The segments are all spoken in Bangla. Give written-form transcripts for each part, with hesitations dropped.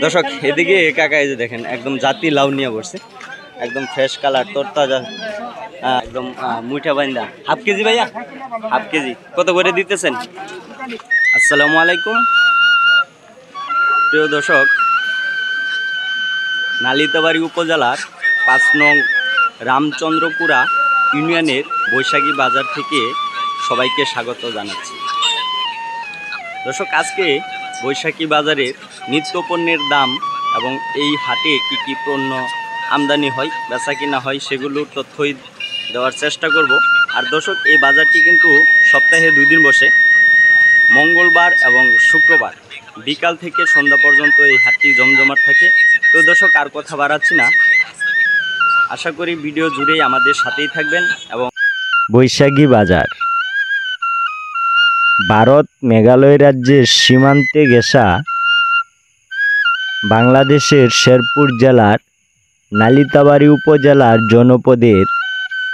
দর্শক এদিকে কাকা এই যে দেখেন একদম জাতি লাউ নিয়ে বসছে, একদম ফ্রেশ কালার তরতাজা, একদম মুঠা বাইন্দা। হাফ কেজি ভাইয়া, হাফ কেজি কত করে দিতেছেন? আসসালামু আলাইকুম প্রিয় দর্শক, নালিতাবাড়ি উপজেলার ৫ নং রামচন্দ্রপুরা ইউনিয়নের বৈশাখী বাজার থেকে সবাইকে স্বাগত জানাচ্ছি। দর্শক আজকে বৈশাখী বাজারের নিত্যপণ্যের দাম এবং এই হাটে কি কি পণ্য আমদানি হয় বেচা কিনা হয় সেগুলোর তথ্যই দেওয়ার চেষ্টা করব। আর দর্শক এই বাজারটি কিন্তু সপ্তাহে 2 দিন বসে, মঙ্গলবার এবং শুক্রবার বিকাল থেকে সন্ধ্যা পর্যন্ত এই হাটটি জমজমাট থাকে। তো দর্শক আর কথা বাড়াচ্ছি না, আশা করি ভিডিও জুড়েই আমাদের সাথেই থাকবেন। এবং বৈশাখী বাজার ভারত মেঘালয় রাজ্যের সীমান্তে ঘেঁষা বাংলাদেশের শেরপুর জেলার নালিতাবাড়ি উপজেলার জনপদের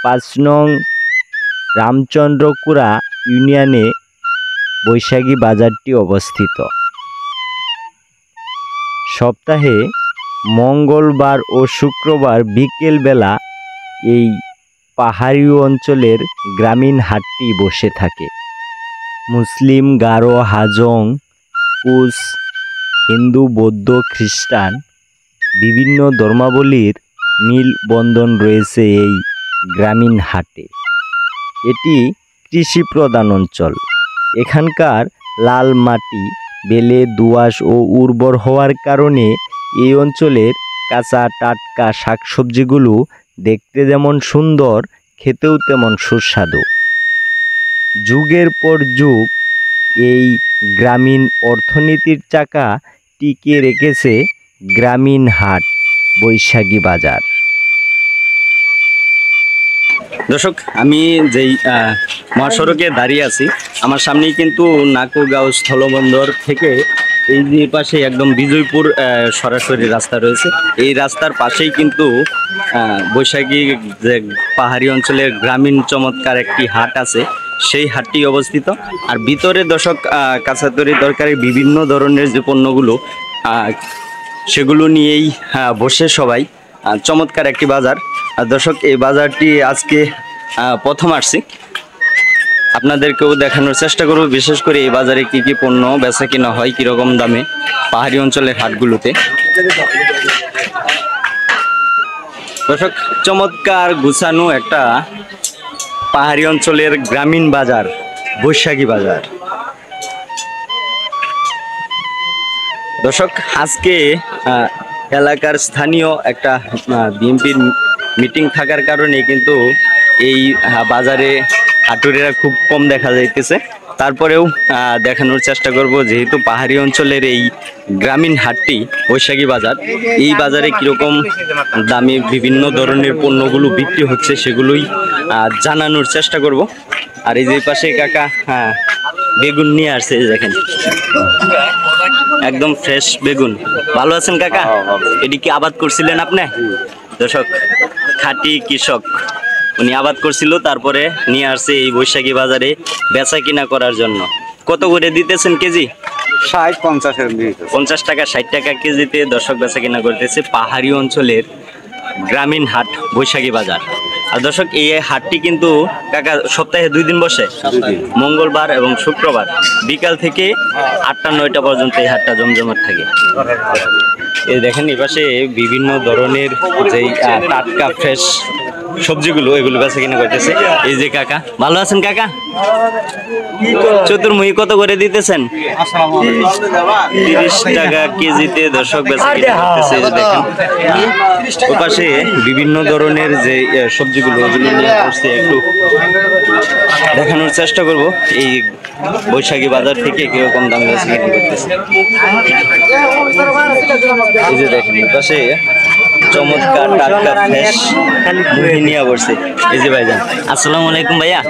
৫ নং রামচন্দ্রপুরা ইউনিয়নে বৈশাখী বাজারটি অবস্থিত। সপ্তাহে মঙ্গলবার ও শুক্রবার বিকেলবেলা এই পাহাড়ি অঞ্চলের গ্রামীণ হাটটি বসে থাকে। মুসলিম, গারো, হাজং, কুশ, হিন্দু, বৌদ্ধ, খ্রিস্টান বিভিন্ন ধর্মাবলীর মিলবন্ধন রয়েছে এই গ্রামীণ হাটে। এটি কৃষি প্রধান অঞ্চল। এখানকার লাল মাটি, বেলে দোআঁশ ও উর্বর হওয়ার কারণে এই অঞ্চলের কাঁচা টাটকা শাকসবজিগুলো দেখতে যেমন সুন্দর, খেতেও তেমন সুস্বাদু। যুগের পর যুগ এই গ্রামীণ অর্থনীতির চাকা টিকিয়ে রেখেছে গ্রামীণ হাট বৈশাখী বাজার। দর্শক আমি যেই মহাসড়কে দাঁড়িয়ে আছি, আমার সামনেই কিন্তু নাকুগাঁও স্থলবন্দর থেকে এই যে পাশে একদম বিজয়পুর সরাসরি রাস্তা রয়েছে। এই রাস্তার পাশেই কিন্তু বৈশাখী যে পাহাড়ি অঞ্চলের গ্রামীণ চমৎকার একটি হাট আছে, সেই হাটটি অবস্থিত। আর ভিতরে দর্শক কাঁচাতরি দরকারি বিভিন্ন ধরনের যে পণ্যগুলো সেগুলো নিয়েই বসে সবাই। চমৎকার একটি বাজার। আর দর্শক এই বাজারটি আজকে প্রথম আসছি, আপনাদেরকেও দেখানোর চেষ্টা করব, বিশেষ করে এই বাজারে কি কি পণ্য বেচা কিনা হয়, কীরকম দামে পাহাড়ি অঞ্চলের হাটগুলোতে। দর্শক চমৎকার গুছানো একটা পাহাড়ি অঞ্চলের গ্রামীণ বাজার বৈশাখী বাজার। দর্শক আজকে এলাকার স্থানীয় একটা বিএনপির মিটিং থাকার কারণে কিন্তু এই বাজারে হাটুরেরা খুব কম দেখা যাইতেছে। তারপরেও দেখানোর চেষ্টা করব, যেহেতু পাহাড়ি অঞ্চলের এই গ্রামীণ হাটটি বৈশাখী বাজার, এই বাজারে কীরকম দামে বিভিন্ন ধরনের পণ্যগুলো বিক্রি হচ্ছে সেগুলোই জানানোর চেষ্টা করব। আর এই যে পাশে কাকা বেগুন নিয়ে আসছে, দেখেন একদম ফ্রেশ বেগুন। ভালো আছেন কাকা? এটি কি আবাদ করছিলেন আপনি? দর্শক খাঁটি কৃষক, উনি আবাদ করছিল, তারপরে নিয়ে আসছে এই বৈশাখী বাজারে বেচা কিনা করার জন্য। কত করে দিতেছেন কেজি? 50 টাকা, 60 টাকা কেজিতে দর্শক বেচা কিনা করতেছে পাহাড়ি অঞ্চলের গ্রামীণ হাট বৈশাখী বাজার। আর দর্শক এই হাটটি কিন্তু কাকা সপ্তাহে 2 দিন বসে, মঙ্গলবার এবং শুক্রবার বিকাল থেকে 8টা-9টা পর্যন্ত এই হাটটা জমজমাট থাকে। এই দেখেন এই পাশে বিভিন্ন ধরনের যেই টাটকা ফ্রেশ সবজিগুলো, এগুলো বেচা কিনা করতেছে। এই যে কাকা, ভালো আছেন কাকা? চতুর্মুখী কত করে দিতেছেন? 30 টাকা কেজিতে দর্শক বেচা কিনা করতেছে। দেখেন ওপাশে বিভিন্ন ধরনের যে সবজিগুলো, ওগুলো নিয়ে আসছে, একটু দেখানোর চেষ্টা করব এই বৈশাখী বাজার থেকে কিরকম দামে বেচা কিনা করতেছে। এই যে দেখেন ওপাশে চমৎকার টাটকা ফ্রেশ মুরগি নিয়ে বসছে। এই যে ভাইজান, আসসালামু আলাইকুম ভাইয়া,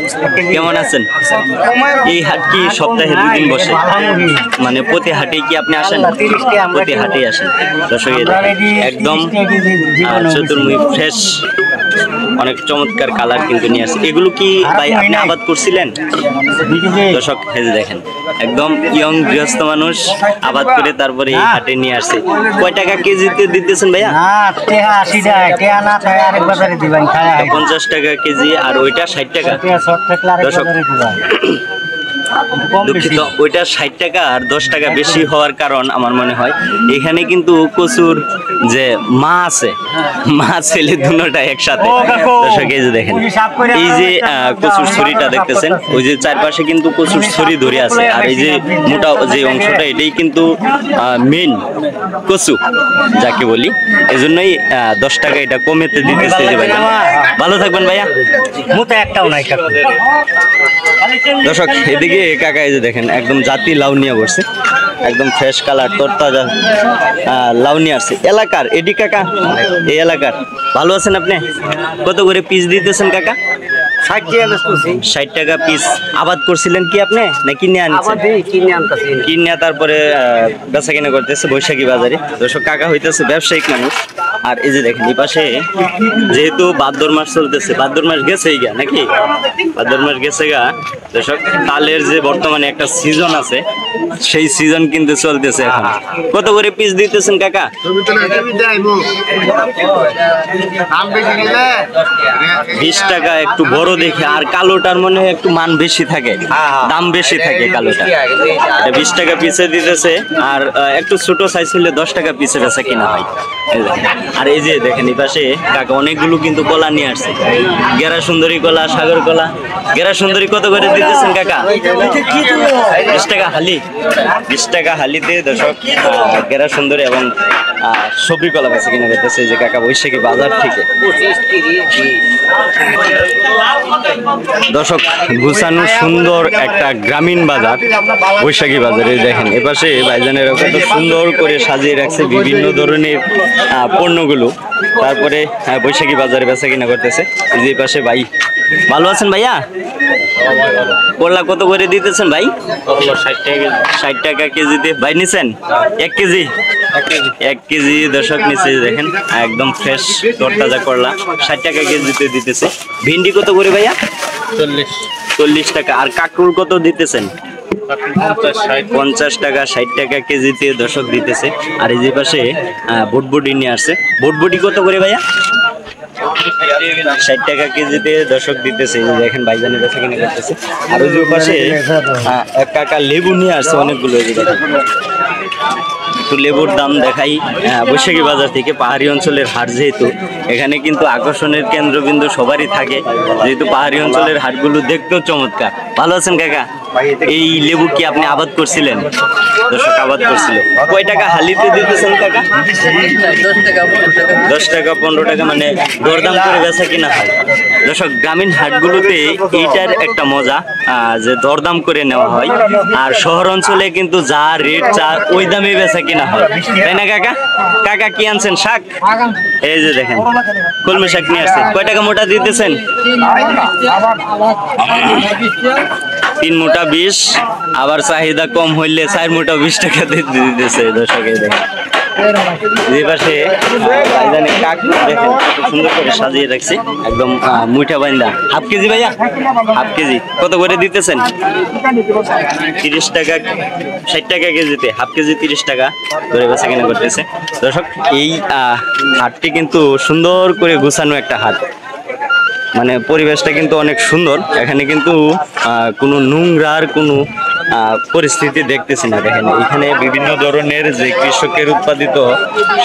কেমন আছেন? এই হাট কি সপ্তাহে 2 দিন বসে? মানে প্রতি হাটে কি আপনি আসেন? প্রতি হাটে আসেন। দর্শক একদম চতুর্মুখী ফ্রেশ, অনেক চমৎকার কালার কিন্তু নিয়ে আসছে। এগুলো কি ভাই আপনি আবাদ করছিলেন? দর্শক এই যে দেখেন, একদম ইয়ং গৃহস্থ মানুষ আবাদ করে তারপরে এই হাটে নিয়ে আসছে। কয় টাকা কেজিতে দিতেছেন ভাইয়া? 50 টাকা কেজি, আর ওইটা 60 টাকা। দর্শক দুঃখিত, ওইটা 60 টাকা আর 10 টাকা বেশি হওয়ার কারণ আমার মনে হয় এখানে কিন্তু কচুর যে মা আছে, মা ছেলে দুটোটাই একসাথে। দর্শক এই যে দেখেন, এই যে কচুর ছড়িটা দেখতেছেন, ওই যে চারপাশে কিন্তু কচুর ছড়ি ধরে আছে, আর এই যে মোটা যে অংশটা এটাই কিন্তু মেন কচু যাকে বলি। এজন্যই 10 টাকা এটা কমেতে দিতেছে। যে ভাই ভালো থাকবেন ভাইয়া, মোটা একটাও নাই। দর্শক এদিকে কাকা এই যে দেখেন, একদম জাতি লাউ নিয়ে বসছে, একদম ফ্রেশ কালার তরতাজা লাউ নিয়ে আসছে। এলাকার এডি কাকা, এই এলাকার। ভালো আছেন আপনি? কত করে পিস দিতেছেন কাকা? 60 টাকা পিস। আবাদ করছিলেন কি আপনি, না কিনে আনছেন? কিনে তারপরে বেচা কিনা করতেছে বৈশাখী বাজারে। দর্শক কাকা হইতেছে ব্যবসায়িক মানুষ। আর এই যে দেখেন, এই পাশে যেহেতু ভাদ্র মাস চলতেছে, ভাদ্র মাস গেছেই গা নাকি, ভাদ্র মাস গেছে গা। দর্শক তালের যে বর্তমানে একটা সিজন আছে, সেই সিজন কিন্তু চলতেছে এখন। কত করে পিস দিতেছেন কাকা? 20 টাকা, একটু বড় দেখে। আর কালোটার মনে হয় একটু মান বেশি থাকে, দাম বেশি থাকে কালোটা। এটা 20 টাকা পিসে দিতেছে, আর একটু ছোট সাইজ হলে 10 টাকা পিসে বেচা কিনা হয়। আর এই যে দেখেন, এই পাশে কাকা অনেকগুলো কিন্তু কলা নিয়ে আসছে, গেরা সুন্দরী কলা, সাগর কলা। গেরা সুন্দরী কত করে দিতেছেন কাকা? 20 টাকা হালি। 20 টাকা হালিতে দর্শক গেরা সুন্দরী এবং সবজি কলা বেচা কিনা করতেছে যে কাকা বৈশাখী বাজার থেকে। দর্শক গুছানো সুন্দর একটা গ্রামীণ বাজার বৈশাখী বাজারে দেখেন, এপাশে ভাইজানেরা কত সুন্দর করে সাজিয়ে রাখছে বিভিন্ন ধরনের পণ্যগুলো। তারপরে বৈশাখী বাজারে বেচা কিনা করতেছে। যে পাশে ভাই, ভালো আছেন ভাইয়া? করলা কত করে দিতেছেন ভাই? 60 টাকা কেজিতে। ভাই নিছেন 1 কেজি? 1 কেজি দর্শক নিচে দেখেন, একদম ফ্রেশ তরতাজা করলা 60 টাকা কেজিতে দিতেছে। ভিন্ডি কত করে ভাইয়া? 40 টাকা। আর কাঁকরোল কত দিতেছেন? 50 টাকা, 60 টাকা কেজিতে দর্শক দিতেছে। আর এই যে পাশে বটবটি নিয়ে আসছে। বটবটি কত করে ভাইয়া? 60 টাকা কেজিতে দর্শক দিতেছে। দেখেন ভাইজানের বেচা কিনা করতেছে। আর ওই যে পাশে কাকা লেবু নিয়ে আসছে অনেকগুলো। একটু লেবুর দাম দেখাই। বৈশাখী বাজার থেকে পাহাড়ি অঞ্চলের হাট, যেহেতু এখানে কিন্তু আকর্ষণের কেন্দ্রবিন্দু সবারই থাকে, যেহেতু পাহাড়ি অঞ্চলের হাটগুলো দেখতেও চমৎকার। ভালো আছেন কাকা? এই লেবু কি আপনি আবাদ করছিলেন? দর্শক আবাদ করছিল। কয় টাকা হালিতে দিতেছেন কাকা? 10 টাকা 15 টাকা, মানে দরদাম করে বেচা কিনা হয়। দর্শক গ্রামীণ হাটগুলোতে এইটার একটা মজা, যে দরদাম করে নেওয়া হয়। আর শহর অঞ্চলে কিন্তু যা রেট চা ওই দামে বেচা কিনা হয়, তাই না কাকা? কাকা কি আনছেন? শাক। এই যে দেখেন, কলমি শাক নিয়ে আসছে। কয় টাকা মোটা দিতেছেন? 3 মোটা 20, আবার চাহিদা কম হইলে 4 মোটা 20 টাকা দিতেছে। দর্শক এই দেখেন, যে পাশে ভাইজানে কাক দেখেন কত সুন্দর করে সাজিয়ে রাখছে, একদম মুঠা বান্দা। হাফ কেজি ভাইয়া? হাফ কেজি কত করে দিতেছেন? 30 টাকা, 60 টাকা কেজিতে। হাফ কেজি 30 টাকা করে বেচা কিনা করতেছে। দর্শক এই হাটটি কিন্তু সুন্দর করে গুছানো একটা হাট, মানে পরিবেশটা কিন্তু অনেক সুন্দর। এখানে কিন্তু কোনো নোংরার কোনো পরিস্থিতি দেখতেছি না। দেখেন এখানে বিভিন্ন ধরনের যে কৃষকের উৎপাদিত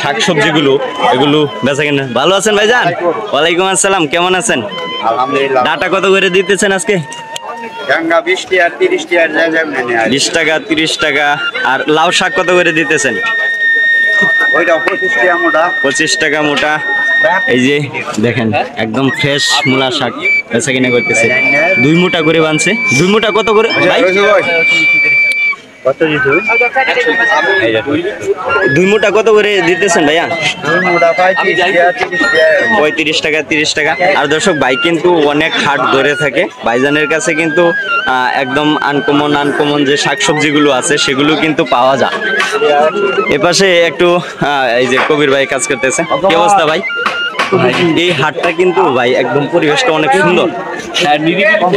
শাকসবজিগুলো, এগুলো বেচা কিনা। ভালো আছেন ভাইজান? ওয়ালাইকুম আসসালাম, কেমন আছেন? আলহামদুলিল্লাহ। ডাটা কত করে দিতেছেন আজকে? 20 টাকা 30 টাকা। আর লাউ শাক কত করে দিতেছেন? 25 টাকা মোটা। এই যে দেখেন, একদম ফ্রেশ মূলা শাক বেচা কিনা করতেছে। 2 মোটা করে বানছে। 2 মোটা কত করে ভাই? কত দিতে? দুই মুঠা কত করে দিতেছেন ভাইয়া? 35 টাকা 30 টাকা। আর দর্শক ভাই কিন্তু অনেক হাট ধরে থাকে, ভাইজানের কাছে কিন্তু একদম আনকমন যে শাকসবজিগুলো আছে সেগুলো কিন্তু পাওয়া যায়। এপাশে একটু এই যে কবির ভাই কাজ করতেছে। কি অবস্থা ভাই? এই হাটটা কিন্তু ভাই একদম পরিবেশটা অনেক সুন্দর,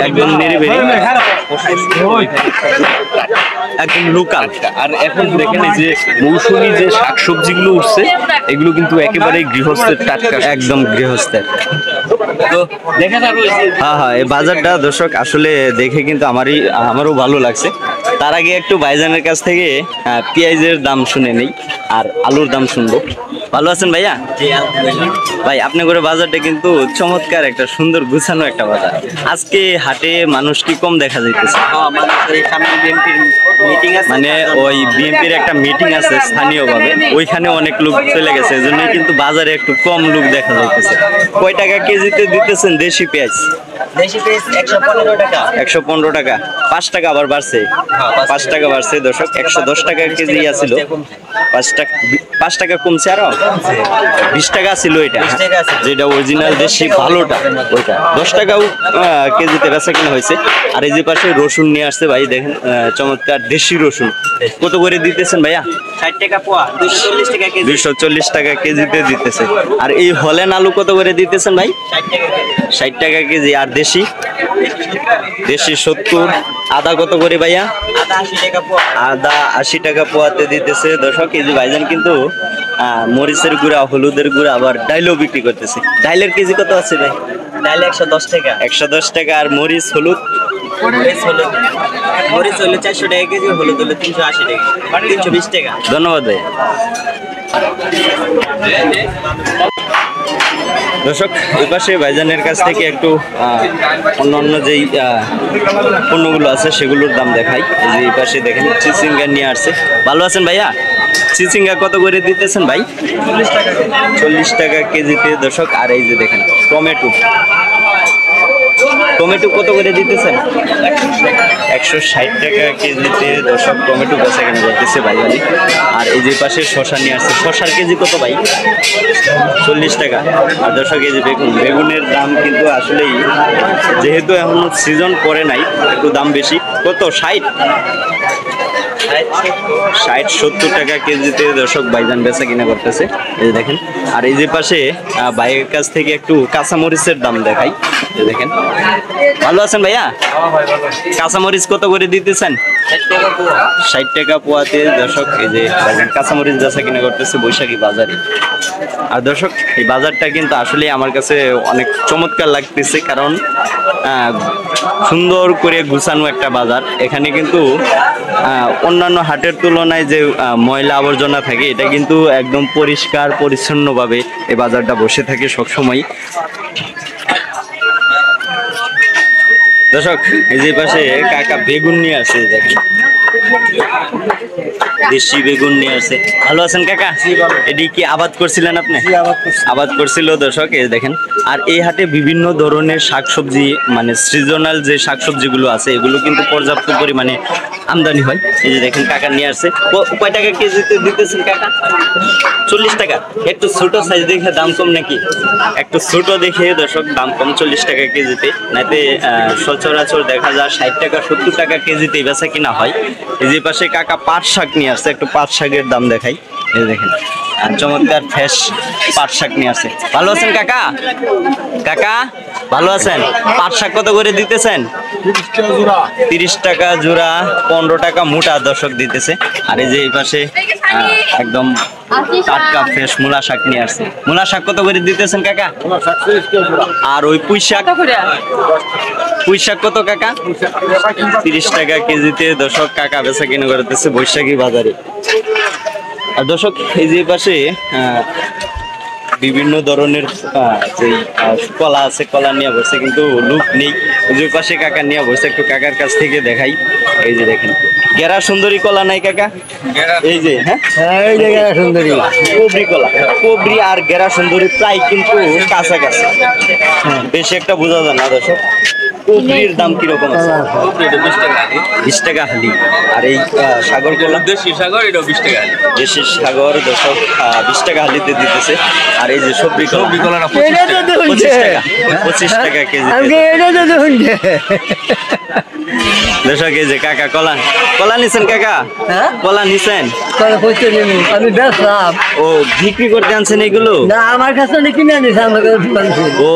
একদম নিরিবিলি, একদম লোকাল। আর এখন দেখেন এই যে মৌসুমী যে শাকসবজিগুলো উঠছে এগুলো কিন্তু একেবারে গৃহস্থের টাটকা, একদম গৃহস্থের। তো দেখেন আর হ্যাঁ, এই বাজারটা দর্শক আসলে দেখে কিন্তু আমারও ভালো লাগছে। তার আগে একটু ভাইজানের কাছ থেকে পেঁয়াজের দাম শুনে নেই আর আলুর দাম শুনবো। ভালো আছেন ভাইয়া? ভাই আপনি করে বাজারটা কিন্তু চমৎকার, একটা সুন্দর গুছানো একটা বাজার। আজকে হাটে মানুষ কি কম দেখা যাইতেছে? মানে ওই বিএনপির একটা মিটিং আছে স্থানীয়ভাবে, ওইখানে অনেক লোক চলে গেছে, এজন্যই কিন্তু বাজারে একটু কম লোক দেখা যাইতেছে। কয় টাকা কেজিতে দিতেছেন দেশি পেঁয়াজ? দেশি পেঁয়াজ 115 টাকা। 115 টাকা, 5 টাকা আবার বাড়ছে। 5 টাকা বাড়ছে দর্শক। 110 টাকা কেজি আছিল, 5 টাকা কমছে আরো। 20 টাকা ছিল এটা, যেটা অরিজিনাল দেশি ভালোটা, ওইটা 10 টাকাও কেজিতে বেচা কিনা হয়েছে। আর এই যে পাশে রসুন নিয়ে আসছে ভাই, দেখেন চমৎকার দেশি রসুন। কত করে দিতেছেন ভাইয়া? 60 টাকা পোয়া, 240 টাকা কেজি। 240 টাকা কেজিতে দিতেছে। আর এই হলেন আলু কত করে দিতেছেন ভাই? 60 টাকা কেজি। আর দেশি 70। আদা কত করে ভাইয়া? আদা 80 টাকা পোয়া। আদা 80 টাকা পোয়াতে দিতেছে দর্শক। এই যে ভাইজান কিন্তু মরিচের গুঁড়া, হলুদের গুঁড়া, আবার ডাইলও বিক্রি করতেছে। ডাইলের কেজি কত আছে ভাই? ডাল 110 টাকা। 110 টাকা। আর মরিচ হলুদ? মরিচ হলো 400 টাকা কেজি, হলুদ হলো 380 টাকা, 320 টাকা। ধন্যবাদ ভাই। দর্শক ওই পাশে ভাইজানের কাছ থেকে একটু অন্য যেই পণ্যগুলো আছে সেগুলোর দাম দেখাই। এই যে এই পাশে দেখেন চিচিঙ্গা নিয়ে আসছে। ভালো আছেন ভাইয়া? চিচিঙ্গা কত করে দিতেছেন ভাই? 40 টাকা কেজিতে দর্শক। আর এই যে দেখেন টমেটো কত করে দিতেছেন? 160 টাকা কেজিতে দর্শক টমেটো বেচা কেনা করতেছে ভাইজানি। আর এই যে পাশে শশা নিয়ে আসছে। শশার কেজি কত ভাই? 40 টাকা। আর দর্শক এই যে বেগুনের দাম কিন্তু আসলেই, যেহেতু এখনো সিজন পড়ে নাই, একটু দাম বেশি। কত? 60-70 টাকা কেজিতে দর্শক ভাইজান বেচা কিনা করতেছে। এই যে দেখেন। আর এই যে পাশে ভাইয়ের কাছ থেকে একটু কাঁচামরিচের দাম দেখাই। দেখেন। ভালো আছেন ভাইয়া? কাঁচামরিচ কত করে দিতেছেন? 60 টাকা পোয়াতে দর্শক। এই যে কাঁচামরিচ বেচা কিনা করতেছে বৈশাখী বাজারে। আর দর্শক এই বাজারটা কিন্তু আসলে আমার কাছে অনেক চমৎকার লাগতেছে, কারণ সুন্দর করে গুছানো একটা বাজার। এখানে কিন্তু অন্যান্য হাটের তুলনায় যে ময়লা আবর্জনা থাকে, এটা কিন্তু একদম পরিষ্কার পরিচ্ছন্নভাবে এই বাজারটা বসে থাকে সবসময়। দর্শক এই যে পাশে কাকা বেগুন নিয়ে আসে, দেখেন দেশি বেগুন নিয়ে আসে। ভালো আছেন কাকা? এটি কি আবাদ করছিলেন আপনি? আবাদ করছিল দর্শক। এই দেখেন। আর এই হাটে বিভিন্ন ধরনের শাকসবজি, মানে সিজনাল যে শাকসবজিগুলো আছে এগুলো কিন্তু পর্যাপ্ত পরিমাণে আমদানি হয়। এই যে দেখেন কাকা নিয়ে আসছে। কয় টাকা কেজিতে দিতেছেন কাকা? 40 টাকা। একটু ছোট সাইজ দেখে দাম কম নাকি? একটু ছোট দেখে দর্শক দাম কম, 40 টাকা কেজিতে। নাইতে সচরাচর দেখা যায় 60 টাকা 70 টাকা কেজিতে বেচা কিনা হয়। এই যে পাশে কাকা পাট শাক নিয়ে আসছে, একটু পাট শাকের দাম দেখাই। এই দেখেন চমৎকার ফ্রেশ পাট শাক নিয়ে আসছে। ভালো আছেন কাকা? কাকা ভালো আছেন? পাট শাক কত করে দিতেছেন? 30 টাকা জোড়া, 15 টাকা মোটা দর্শক দিতেছে। আর এই যে এই পাশে একদম টাটকা ফ্রেশ মূলা শাক নিয়ে আসছে। মূলা শাক কত করে দিতেছেন কাকা? আর ওই পুঁই শাক কত কাকা? 30 টাকা কেজিতে দর্শক কাকা বেচা কিনে করতেছে বৈশাখী বাজারে। আর দর্শক এই যে পাশে বিভিন্ন ধরনের যে কলা আছে, কলা নিয়ে বসে, কিন্তু লোক নেই। ওই যে পাশে কাকা নিয়ে বসে, একটু কাকার কাছ থেকে দেখাই। এই যে দেখেন গেরা সুন্দরী কলা নাই কাকা? এই যে এই যে গেরা সুন্দরী কোবরি কলা, কোবরি আর গেরা সুন্দরী প্রায় কিন্তু কাছাকাছি, বেশি একটা বোঝা যায় না দর্শক। কুফরির দাম কিরকম আছে? 20 টাকা হালি। আর এই সাগর কলা, দেশি সাগর এটা 20 টাকা। দেশের সাগর দর্শক 20 টাকা হালিতে দিতেছে। আর এই যে সবজি সবজি কলাটা 25 টাকা, 25 টাকা কেজি। দর্শক এই যে কাকা কলা কলা নিছেন কাকা, কলা নিছেন? আমি বেচলাম ও বিক্রি করতে আনছেন এগুলো? না, আমার কাছে কিনে আনিস, আমার কাছে ও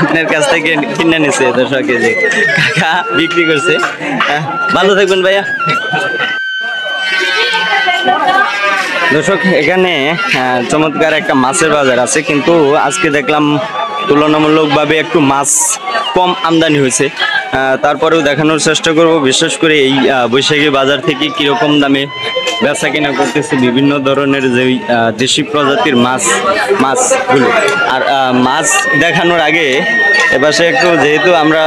আপনার কাছ থেকে কিনে নিছে দর্শক, এই যে কাকা বিক্রি করছে। ভালো থাকবেন ভাইয়া। দর্শক এখানে চমৎকার একটা মাছের বাজার আছে, কিন্তু আজকে দেখলাম তুলনামূলকভাবে একটু মাছ কম আমদানি হয়েছে। তারপরেও দেখানোর চেষ্টা করব, বিশেষ করে এই বৈশাখী বাজার থেকে কিরকম দামে বেচা কিনা করতেছে বিভিন্ন ধরনের যে দেশি প্রজাতির মাছগুলো। আর মাছ দেখানোর আগে এপাশে একটু, যেহেতু আমরা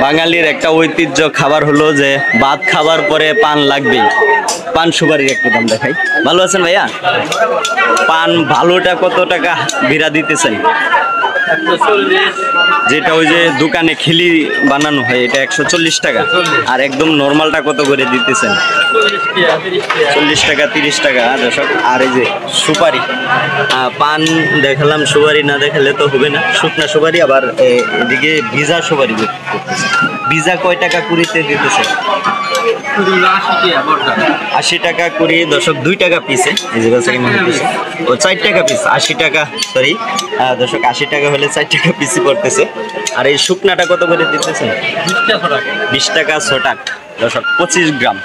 বাঙালির একটা ঐতিহ্য খাবার হলো যে ভাত খাবার পরে পান লাগবেই। পান সুপারির একটু দাম দেখাই। ভালো আছেন ভাইয়া? পান ভালোটা কত টাকা বিড়া দিতেছেন? যেটা ওই যে দোকানে খিলি বানানো হয় এটা 140 টাকা। আর একদম নর্মালটা কত করে দিতেছেন? 40 টাকা, 30 টাকা দর্শক। আর এই যে সুপারি, পান দেখালাম, সুপারি না দেখালে তো হবে না। শুকনা সুপারি, আবার এদিকে ভিজা সুপারি করতেছে। ভিজা কয় টাকা কুড়িতে দিতেছে? 80 টাকা কুড়ি দর্শক, 2 টাকা পিসে। এই যে বেচা কিনা হইতেছে। ও 4 টাকা পিস, 80 টাকা, সরি দর্শক 80 টাকা হলে 4 টাকা পিসি পড়তেছে। আর এই শুকনাটা কত করে দিতেছে? 20 টাকা 6 টাকা দর্শক, 25 গ্রাম।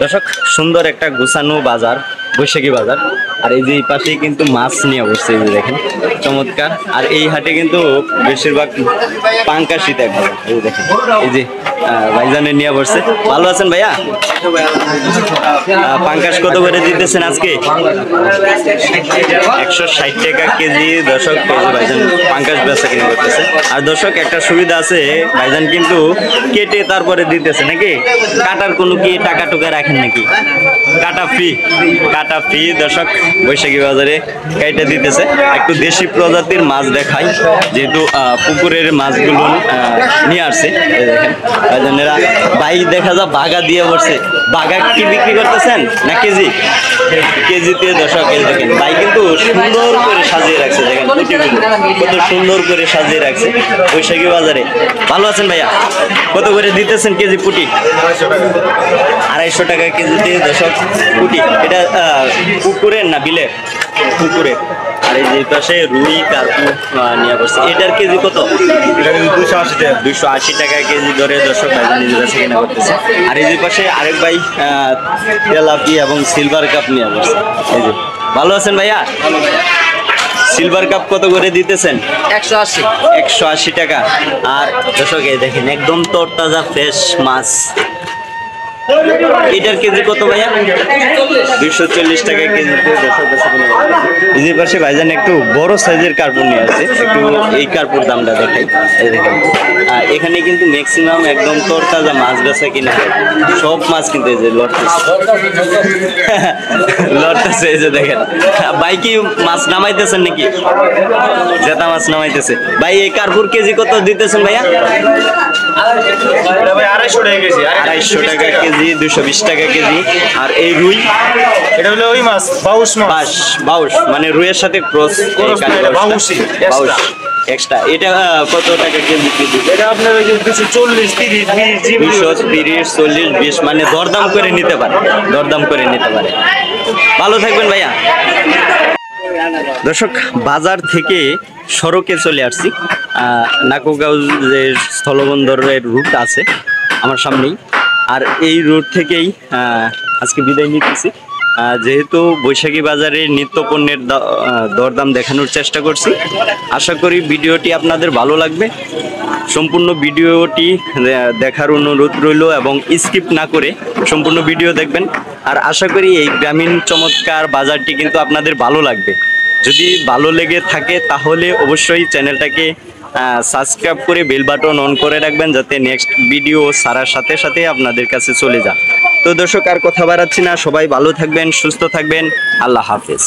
দর্শক সুন্দর একটা গুছানো বাজার, বৈশাখী বাজার। আর এই যে এই পাশেই কিন্তু মাছ নিয়ে বসছে, এই যে দেখেন চমৎকার। আর এই হাটে কিন্তু বেশিরভাগ পাঙ্কাশি দেখা যায়। এই দেখেন, এই যে ভাইজানে নিয়ে বসছে। ভালো আছেন ভাইয়া? পাঙ্কাশ কত করে দিতেছেন আজকে? 160 টাকা কেজি দর্শক। ভাইজান পাঙ্কাশ বেচা কিনে করতেছে। আর দর্শক একটা সুবিধা আছে, ভাইজান কিন্তু কেটে তারপরে দিতেছে নাকি? কাটার কোনো কি টাকা টুকা রাখেন নাকি? কাটা ফ্রি দর্শক, বৈশাখী বাজারে কেটে দিতেছে। একটু দেশি প্রজাতির মাছ দেখাই, যেহেতু পুকুরের মাছগুলো নিয়ে আসছে। দেখেন ভাইজানেরা, ভাই দেখা যায় বাগা দিয়ে বসছে। বাগা কি বিক্রি করতেছেন না কেজি? কেজিতে দর্শক এই দেখেন, ভাই কিন্তু সুন্দর করে সাজিয়ে রাখছে। দেখেন পুঁটিগুলো কত সুন্দর করে সাজিয়ে রাখছে বৈশাখী বাজারে। ভালো আছেন ভাইয়া? কত করে দিতেছেন কেজি পুঁটি? 250 টাকা কেজিতে দর্শক পুঁটি। এটা পুকুরের না বিলের? পুকুরের। আর এই যে পাশে রুই কার্পু নিয়ে বসছে। এটার কেজি কত? 280 টাকা কেজি ধরে দর্শক ভাইজান নিজের কাছে কেনা করতেছে। আর এই যে পাশে আরেক ভাই তেলাপি এবং সিলভার কাপ নিয়ে বসছে। এই যে, ভালো আছেন ভাইয়া? সিলভার কাপ কত করে দিতেছেন? 180 টাকা। আর দর্শক এই দেখেন একদম তরতাজা ফ্রেশ মাছ। এটার কেজি কত ভাইয়া? 240 টাকা কেজিতে দর্শক কাছে কিনে। এই পাশে ভাইজান একটু বড় সাইজের কার্পুর নিয়ে আসছে, একটু এই কার্পুর দামটা দেখাই। এই দেখেন এখানে কিন্তু ম্যাক্সিমাম একদম তরতাজা মাছ বেচা কিনা হয়। সব মাছ কিন্তু এই যে লড়তেছে, এই যে দেখেন। ভাই কি মাছ নামাইতেছেন নাকি? জেতা মাছ নামাইতেছে। ভাই এই কার্পুর কেজি কত দিতেছেন ভাইয়া? 250 টাকা কেজি, 220 টাকা কেজি। আর এই রুই, এটা হলো ওই মাছ বাউশ মানে রুইয়ের সাথে ক্রস এক্সট্রা। এটা কত টাকা কেজি? এটা আপনার ওই যে 240, 30, 20, 230, 40, 20 মানে দরদাম করে নিতে পারে। ভালো থাকবেন ভাইয়া। দর্শক বাজার থেকে সড়কে চলে আসছি। নাকুগাঁও যে স্থলবন্দরের রুট আছে আমার সামনেই, আর এই রুট থেকেই আজকে বিদায় নিতেছি। যেহেতু বৈশাখী বাজারে নিত্য পণ্যের দরদাম দেখানোর চেষ্টা করছি, আশা করি ভিডিওটি আপনাদের ভালো লাগবে। সম্পূর্ণ ভিডিওটি দেখার অনুরোধ রইল এবং স্কিপ না করে সম্পূর্ণ ভিডিও দেখবেন। আর আশা করি এই গ্রামীণ চমৎকার বাজারটি কিন্তু আপনাদের ভালো লাগবে। যদি ভালো লেগে থাকে তাহলে অবশ্যই চ্যানেলটাকে সাবস্ক্রাইব করে বেল বাটন অন করে রাখবেন, যাতে নেক্সট ভিডিও ছাড়ার সাথে সাথে আপনাদের কাছে চলে যায়। তো দর্শক আর কথা বাড়াচ্ছি না, সবাই ভালো থাকবেন, সুস্থ থাকবেন। আল্লাহ হাফেজ।